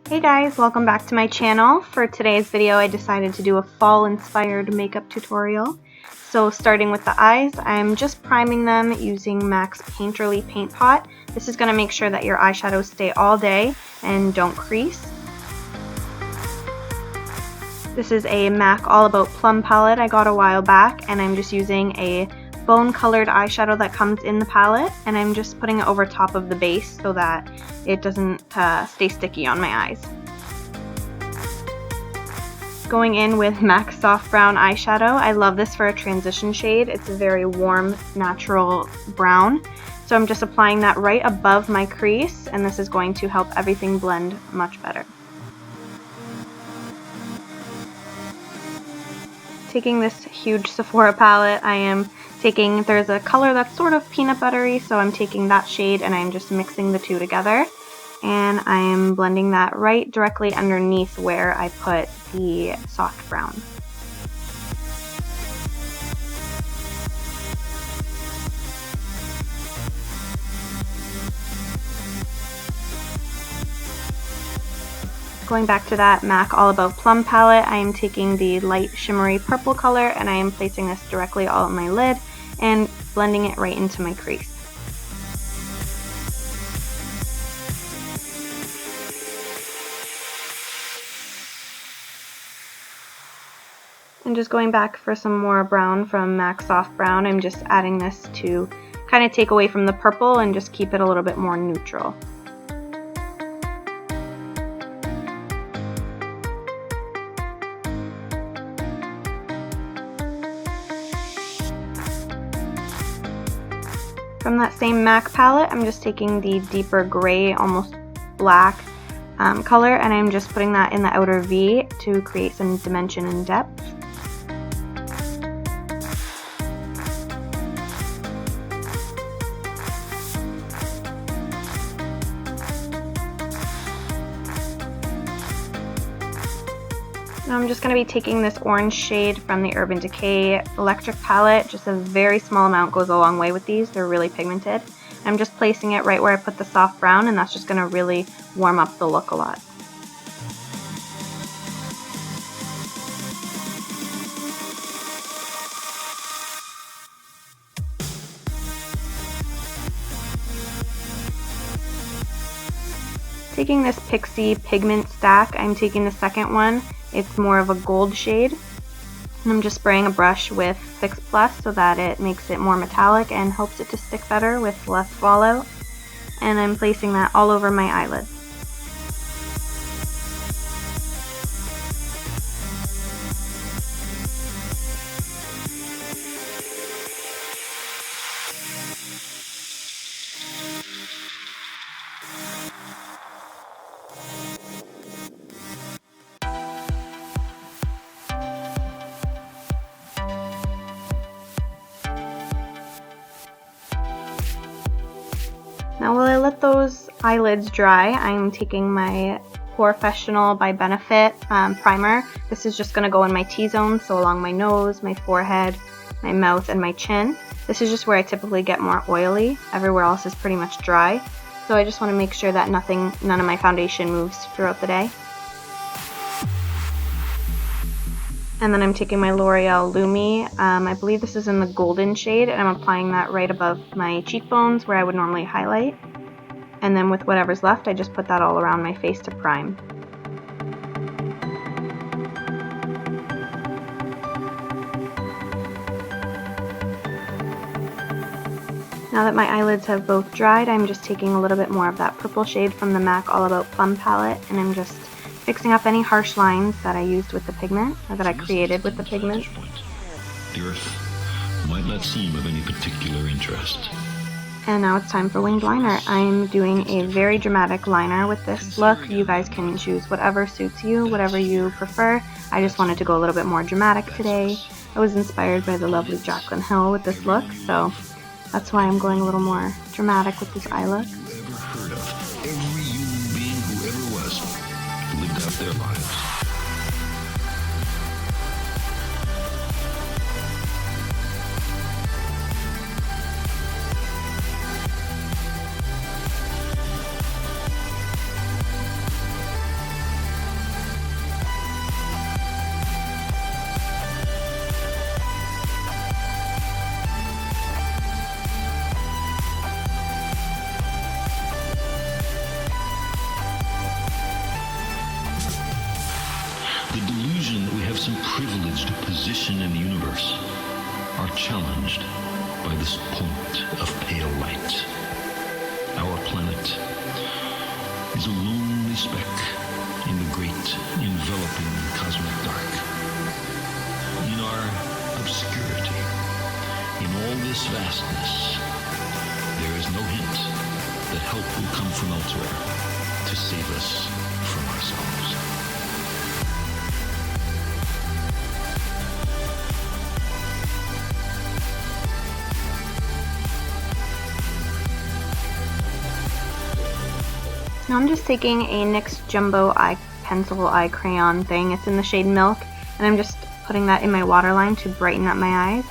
Hey guys, welcome back to my channel. For today's video I decided to do a fall inspired makeup tutorial. So starting with the eyes, I'm just priming them using MAC's Painterly Paint Pot. This is going to make sure that your eyeshadows stay all day and don't crease. This is a MAC All About Plum palette I got a while back, and I'm just using a bone colored eyeshadow that comes in the palette, and I'm just putting it over top of the base so that it doesn't stay sticky on my eyes. Going in with MAC Soft Brown eyeshadow. I love this for a transition shade. It's a very warm, natural brown. So I'm just applying that right above my crease, and this is going to help everything blend much better. Taking this huge Sephora palette, there's a color that's sort of peanut buttery, so I'm taking that shade and I'm just mixing the two together. And I'm blending that right directly underneath where I put the soft brown. Going back to that MAC All About Plum palette, I am taking the light shimmery purple color and I am placing this directly all on my lid and blending it right into my crease. And just going back for some more brown from MAC Soft Brown, I'm just adding this to kind of take away from the purple and just keep it a little bit more neutral. From that same MAC palette, I'm just taking the deeper gray, almost black color, and I'm just putting that in the outer V to create some dimension and depth. Now I'm just going to be taking this orange shade from the Urban Decay Electric palette. Just a very small amount goes a long way with these. They're really pigmented. I'm just placing it right where I put the soft brown, and that's just going to really warm up the look a lot. Taking this Pixie pigment stack, I'm taking the second one. It's more of a gold shade, and I'm just spraying a brush with Fix Plus so that it makes it more metallic and helps it to stick better with less fallout. And I'm placing that all over my eyelid. Now while I let those eyelids dry, I'm taking my Professional by Benefit primer. This is just going to go in my T-zone, so along my nose, my forehead, my mouth, and my chin. This is just where I typically get more oily. Everywhere else is pretty much dry. So I just want to make sure that none of my foundation moves throughout the day. And then I'm taking my L'Oreal Lumi. I believe this is in the golden shade, and I'm applying that right above my cheekbones where I would normally highlight. And then with whatever's left, I just put that all around my face to prime. Now that my eyelids have both dried, I'm just taking a little bit more of that purple shade from the MAC All About Plum palette, and I'm just fixing up any harsh lines that I used with the pigment, or that I created with the pigment. The Earth might not seem of any particular interest. And now it's time for winged liner. I'm doing a very dramatic liner with this look. You guys can choose whatever suits you, whatever you prefer. I just wanted to go a little bit more dramatic today. I was inspired by the lovely Jaclyn Hill with this look, so that's why I'm going a little more dramatic with this eye look. Ever heard of every human being who ever was lived out their lives. status and privileged position in the universe are challenged by this point of pale light. Our planet is a lonely speck in the great enveloping cosmic dark. In our obscurity, in all this vastness, there is no hint that help will come from elsewhere to save us from ourselves. Now I'm just taking a NYX Jumbo Eye Pencil Eye Crayon thing. It's in the shade Milk, and I'm just putting that in my waterline to brighten up my eyes.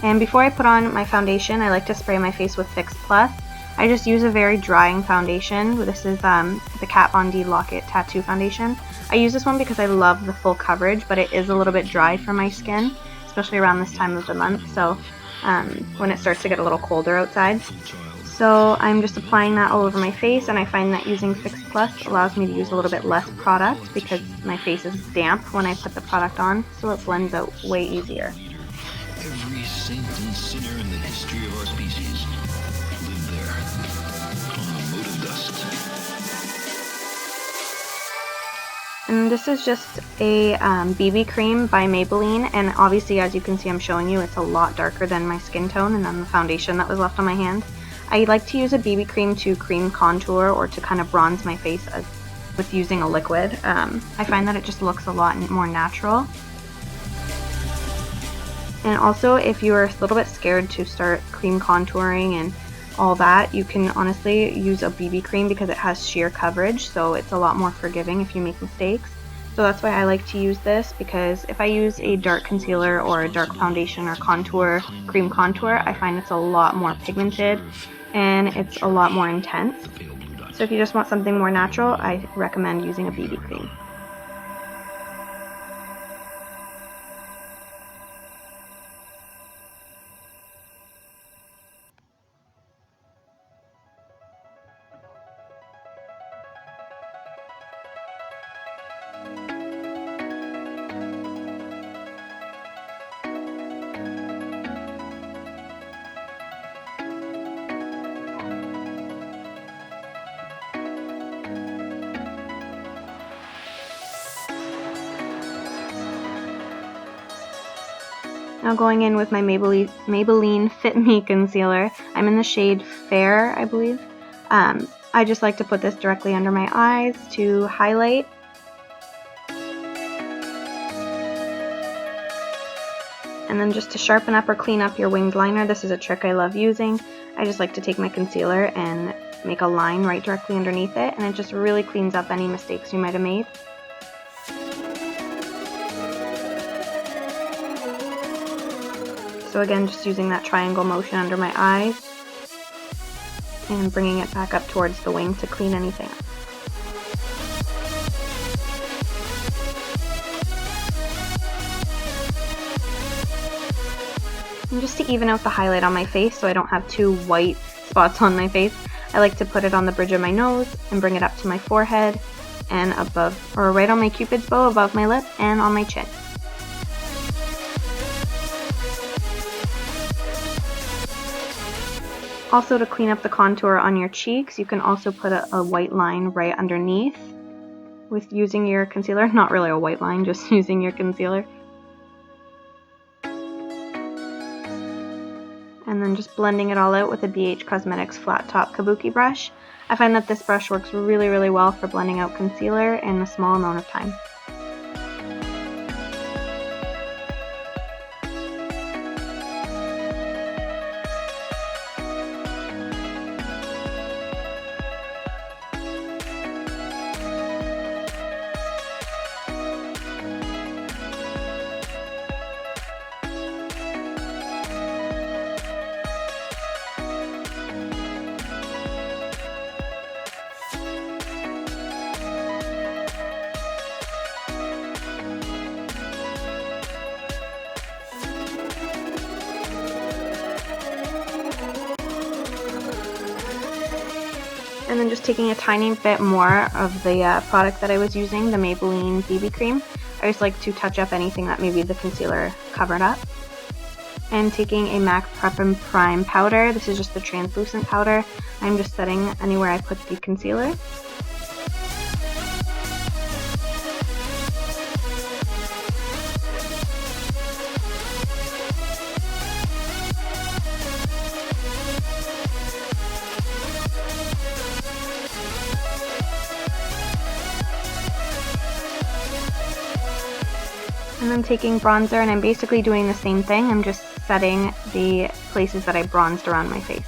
And before I put on my foundation, I like to spray my face with Fix Plus. I just use a very drying foundation. This is the Kat Von D Lock-It Tattoo Foundation. I use this one because I love the full coverage, but it is a little bit dry for my skin, especially around this time of the month, so when it starts to get a little colder outside. So I'm just applying that all over my face, and I find that using Fix Plus allows me to use a little bit less product because my face is damp when I put the product on, so it blends out way easier. Every saint and sinner in the history of our species lived there on a mote of dust. And this is just a BB cream by Maybelline, and obviously, as you can see, I'm showing you, it's a lot darker than my skin tone and then the foundation that was left on my hand. I like to use a BB cream to cream contour or to kind of bronze my face with using a liquid. I find that it just looks a lot more natural. And also, if you're a little bit scared to start cream contouring and all that, you can honestly use a BB cream because it has sheer coverage, so it's a lot more forgiving if you make mistakes. So that's why I like to use this, because if I use a dark concealer or a dark foundation or contour, cream contour, I find it's a lot more pigmented and it's a lot more intense. So if you just want something more natural, I recommend using a BB cream. Now going in with my Maybelline Fit Me Concealer. I'm in the shade Fair, I believe. I just like to put this directly under my eyes to highlight. And then just to sharpen up or clean up your winged liner, this is a trick I love using. I just like to take my concealer and make a line right directly underneath it, and it just really cleans up any mistakes you might have made. So again, just using that triangle motion under my eyes and bringing it back up towards the wing to clean anything up. And just to even out the highlight on my face so I don't have two white spots on my face, I like to put it on the bridge of my nose and bring it up to my forehead and above, or right on my cupid's bow above my lip and on my chin. Also, to clean up the contour on your cheeks, you can also put a white line right underneath with using your concealer. Not really a white line, just using your concealer. And then just blending it all out with a BH Cosmetics flat top kabuki brush. I find that this brush works really, really well for blending out concealer in a small amount of time. And then just taking a tiny bit more of the product that I was using, the Maybelline BB cream, I just like to touch up anything that maybe the concealer covered up. And taking a MAC Prep and Prime powder, this is just the translucent powder, I'm just setting anywhere I put the concealer. And I'm taking bronzer and I'm basically doing the same thing. I'm just setting the places that I bronzed around my face.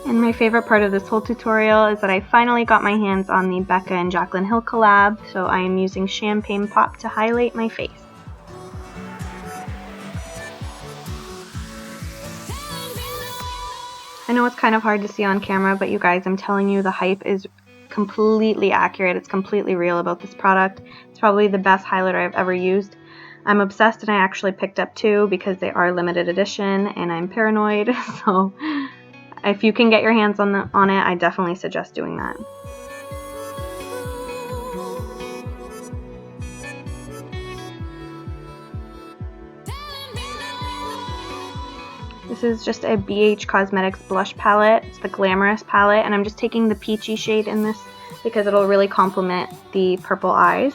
And my favorite part of this whole tutorial is that I finally got my hands on the Becca and Jaclyn Hill collab, so I am using Champagne Pop to highlight my face. I know it's kind of hard to see on camera, but you guys, I'm telling you, the hype is completely accurate. It's completely real about this product. It's probably the best highlighter I've ever used. I'm obsessed, and I actually picked up 2 because they are limited edition and I'm paranoid, so if you can get your hands on it, I definitely suggest doing that. This is just a BH Cosmetics blush palette. It's the Glamorous palette, and I'm just taking the peachy shade in this because it'll really complement the purple eyes.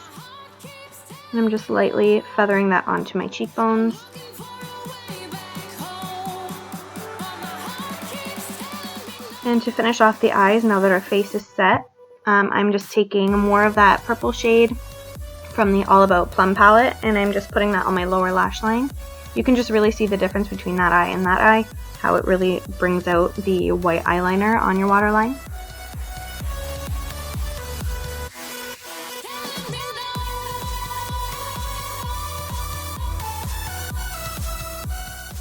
And I'm just lightly feathering that onto my cheekbones. And to finish off the eyes, now that our face is set, I'm just taking more of that purple shade from the All About Plum palette, and I'm just putting that on my lower lash line. You can just really see the difference between that eye and that eye, how it really brings out the white eyeliner on your waterline.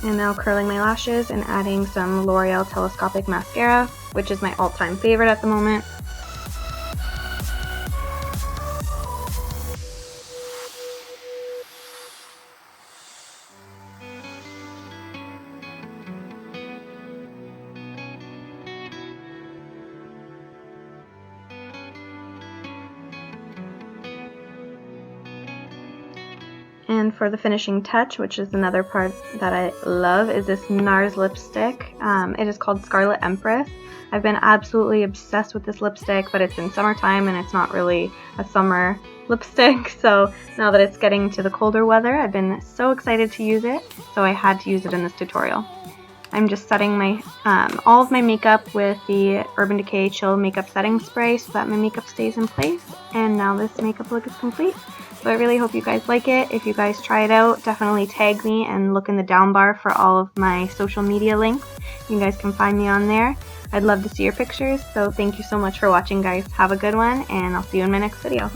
And now curling my lashes and adding some L'Oreal Telescopic Mascara, which is my all-time favorite at the moment. And for the finishing touch, which is another part that I love, is this NARS lipstick. It is called Scarlet Empress. I've been absolutely obsessed with this lipstick, but it's in summertime and it's not really a summer lipstick. So now that it's getting to the colder weather, I've been so excited to use it. So I had to use it in this tutorial. I'm just setting my all of my makeup with the Urban Decay Chill Makeup Setting Spray so that my makeup stays in place. And now this makeup look is complete. So I really hope you guys like it. If you guys try it out, definitely tag me and look in the down bar for all of my social media links. You guys can find me on there. I'd love to see your pictures. So thank you so much for watching, guys. Have a good one, and I'll see you in my next video.